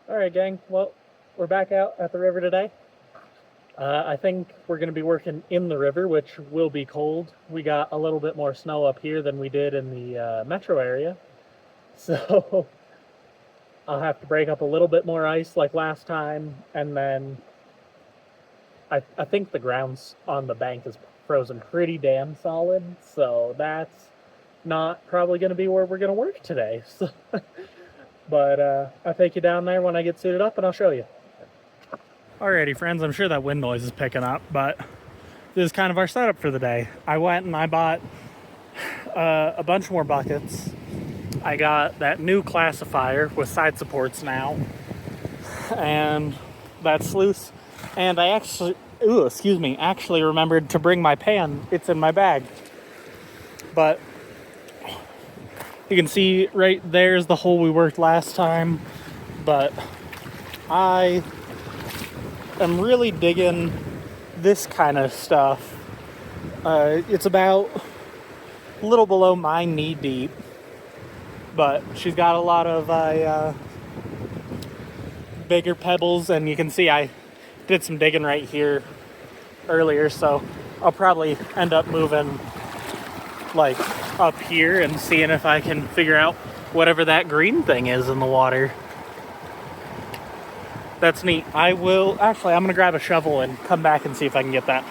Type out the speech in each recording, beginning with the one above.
Alright gang, well, we're back out at the river today. I think we're going to be working in the river, which will be cold. We got a little bit more snow up here than we did in the metro area. So I'll have to break up a little bit more ice like last time, and then I think the ground's on the bank is frozen pretty damn solid, so that's not probably going to be where we're going to work today. So, but I'll take you down there when I get suited up and I'll show you. Alrighty friends, I'm sure that wind noise is picking up, but this is kind of our setup for the day. I went and I bought a bunch more buckets. I got that new classifier with side supports now, and that sluice, and I actually remembered to bring my pan. It's in my bag. But you can see right there's the hole we worked last time, but I am really digging this kind of stuff. It's about a little below my knee deep, but she's got a lot of bigger pebbles, and you can see I did some digging right here earlier, so I'll probably end up moving like up here and seeing if I can figure out whatever that green thing is in the water. That's neat. I'm gonna grab a shovel and come back and see if I can get that.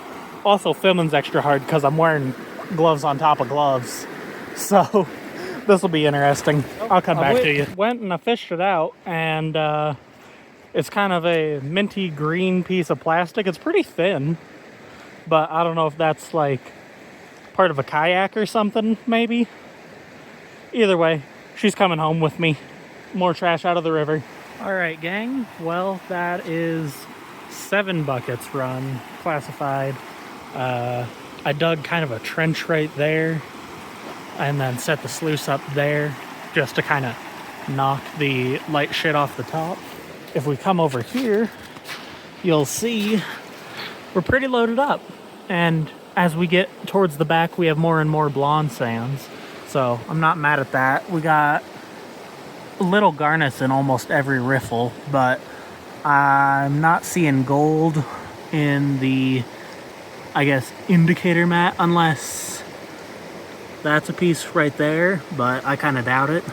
Also, filming's extra hard because I'm wearing gloves on top of gloves, so this will be interesting. I'll come back to you. Went and I fished it out, and it's kind of a minty green piece of plastic. It's pretty thin, but I don't know if that's like part of a kayak or something, maybe. Either way, she's coming home with me. More trash out of the river. Alright gang, well that is 7 buckets run, classified. I dug kind of a trench right there and then set the sluice up there just to kind of knock the light shit off the top. If we come over here, you'll see we're pretty loaded up, and as we get towards the back we have more and more blonde sands, so I'm not mad at that. We got little garnets in almost every riffle, but I'm not seeing gold in the, I guess, indicator mat, unless that's a piece right there, but I kind of doubt it.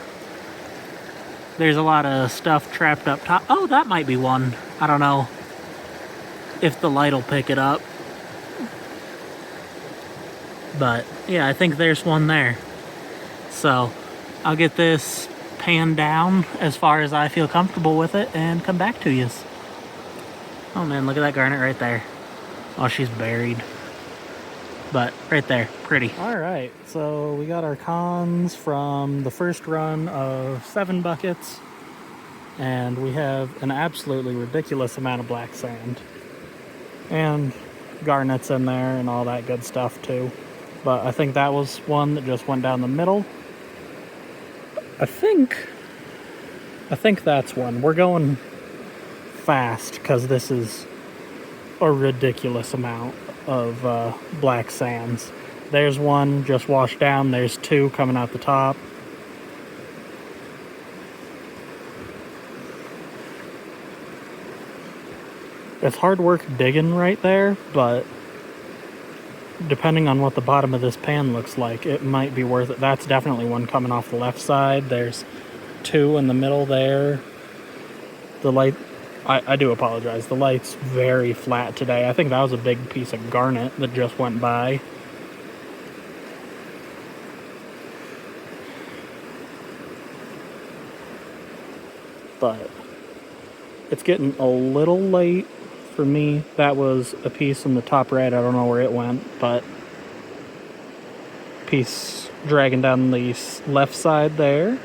There's a lot of stuff trapped up top. Oh, that might be one. I don't know if the light will pick it up, but yeah, I think there's one there. So I'll get this pan down as far as I feel comfortable with it and come back to you. Oh man, look at that garnet right there. Oh, she's buried, but right there, pretty. All right, so we got our cons from the first run of 7 buckets, and we have an absolutely ridiculous amount of black sand and garnets in there and all that good stuff too. But I think that was one that just went down the middle. I think that's one. We're going fast because this is a ridiculous amount of black sands. There's one just washed down. There's 2 coming out the top. It's hard work digging right there, but depending on what the bottom of this pan looks like, it might be worth it. That's definitely one coming off the left side. There's 2 in the middle there. The light, I do apologize. The light's very flat today. I think that was a big piece of garnet that just went by. But it's getting a little late for me. That was a piece in the top right. I don't know where it went, but piece dragging down the left side there.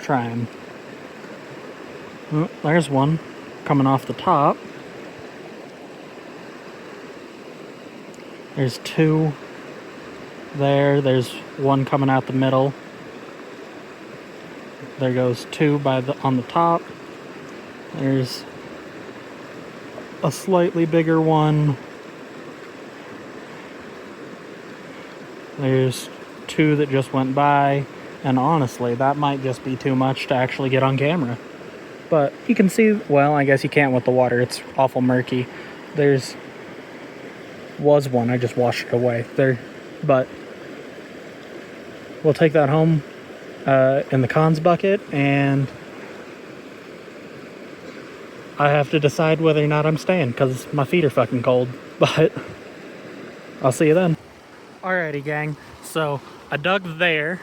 Trying. Oh, there's one coming off the top. There's 2 there. There's one coming out the middle. There goes two on the top. There's a slightly bigger one. There's two that just went by. And honestly, that might just be too much to actually get on camera. But you can see, well, I guess you can't with the water. It's awful murky. Was one, I just washed it away there. But we'll take that home in the cons bucket, and I have to decide whether or not I'm staying because my feet are fucking cold. But I'll see you then. Alrighty, gang. So I dug there,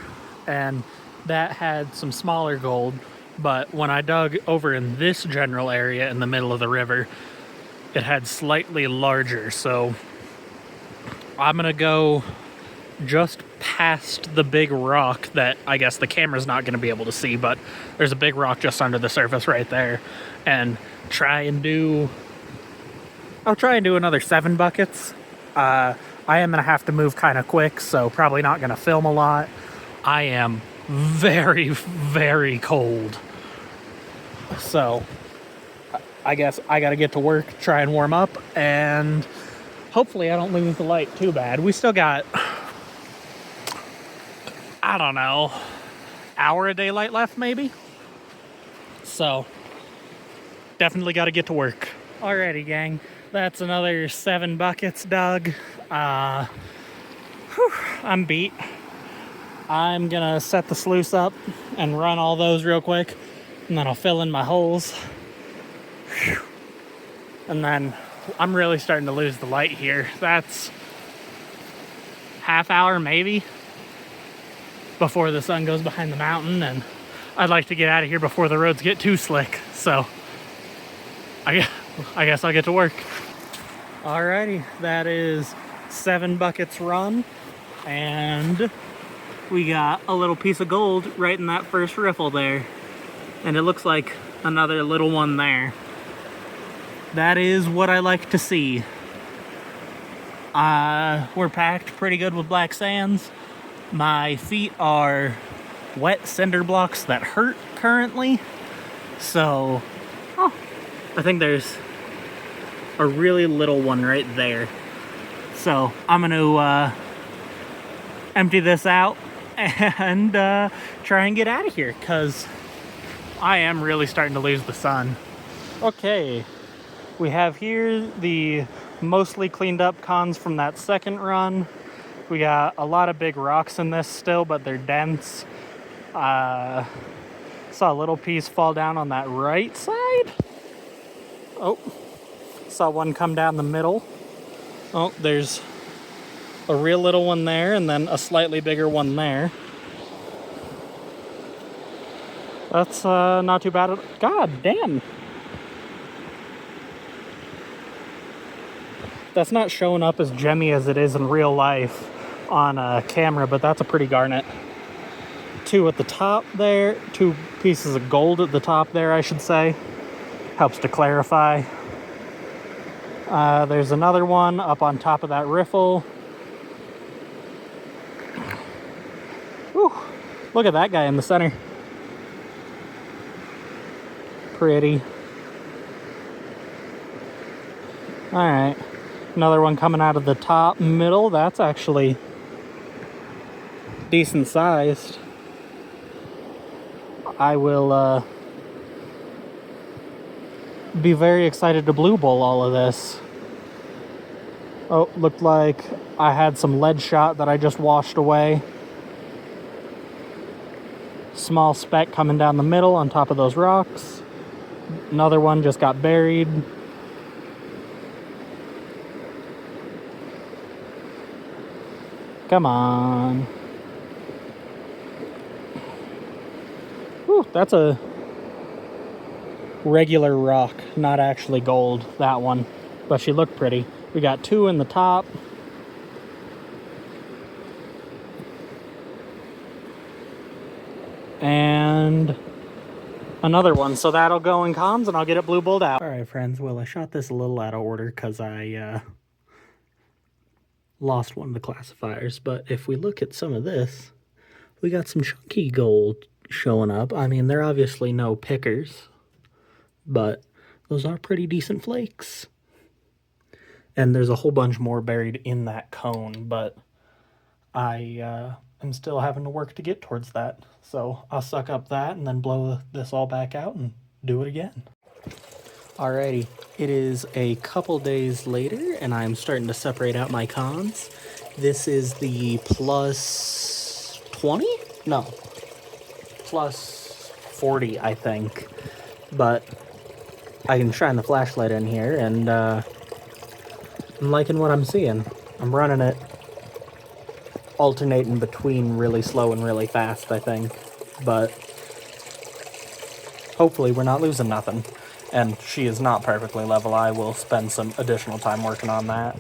and that had some smaller gold. But when I dug over in this general area in the middle of the river, it had slightly larger. So I'm gonna go just past the big rock that I guess the camera's not gonna be able to see, but there's a big rock just under the surface right there, and I'll try and do another 7 buckets. I am gonna have to move kind of quick, so probably not gonna film a lot. I am very, very cold. So I guess I gotta get to work, try and warm up, and hopefully I don't lose the light too bad. We still got, I don't know, hour of daylight left maybe? So definitely gotta get to work. Alrighty, gang. That's another 7 buckets dug. I'm beat. I'm gonna set the sluice up and run all those real quick, and then I'll fill in my holes. And then I'm really starting to lose the light here. That's half hour maybe before the sun goes behind the mountain, and I'd like to get out of here before the roads get too slick. So I guess I'll get to work. Alrighty, that is 7 buckets run, and we got a little piece of gold right in that first riffle there, and it looks like another little one there. That is what I like to see. We're packed pretty good with black sands. My feet are wet cinder blocks that hurt currently, so I think there's a really little one right there. So I'm gonna empty this out and try and get out of here, because I am really starting to lose the sun. Okay, we have here the mostly cleaned up cons from that second run. We got a lot of big rocks in this still, but they're dense. Saw a little piece fall down on that right side. Oh, saw one come down the middle. Oh, there's a real little one there, and then a slightly bigger one there. That's not too bad. God damn. That's not showing up as gemmy as it is in real life on camera, but that's a pretty garnet. 2 at the top there, 2 pieces of gold at the top there, I should say. Helps to clarify. There's another one up on top of that riffle. Whew. Look at that guy in the center. Pretty. Alright. Another one coming out of the top middle. That's actually decent sized. I will be very excited to blue bowl all of this. Oh, looked like I had some lead shot that I just washed away. Small speck coming down the middle on top of those rocks. Another one just got buried. Come on. Whew, that's a regular rock, not actually gold, that one. But she looked pretty. We got 2 in the top. And another one. So that'll go in cons, and I'll get it blue bowled out. Alright, friends. Well, I shot this a little out of order because I lost one of the classifiers. But if we look at some of this, we got some chunky gold showing up. I mean, they're obviously no pickers, but those are pretty decent flakes. And there's a whole bunch more buried in that cone, but I am still having to work to get towards that. So I'll suck up that and then blow this all back out and do it again. Alrighty, it is a couple days later and I'm starting to separate out my cons. This is the plus 20? No, plus 40, I think. But I can shine the flashlight in here and I'm liking what I'm seeing. I'm running it alternating between really slow and really fast, I think. But hopefully we're not losing nothing. And she is not perfectly level. I will spend some additional time working on that.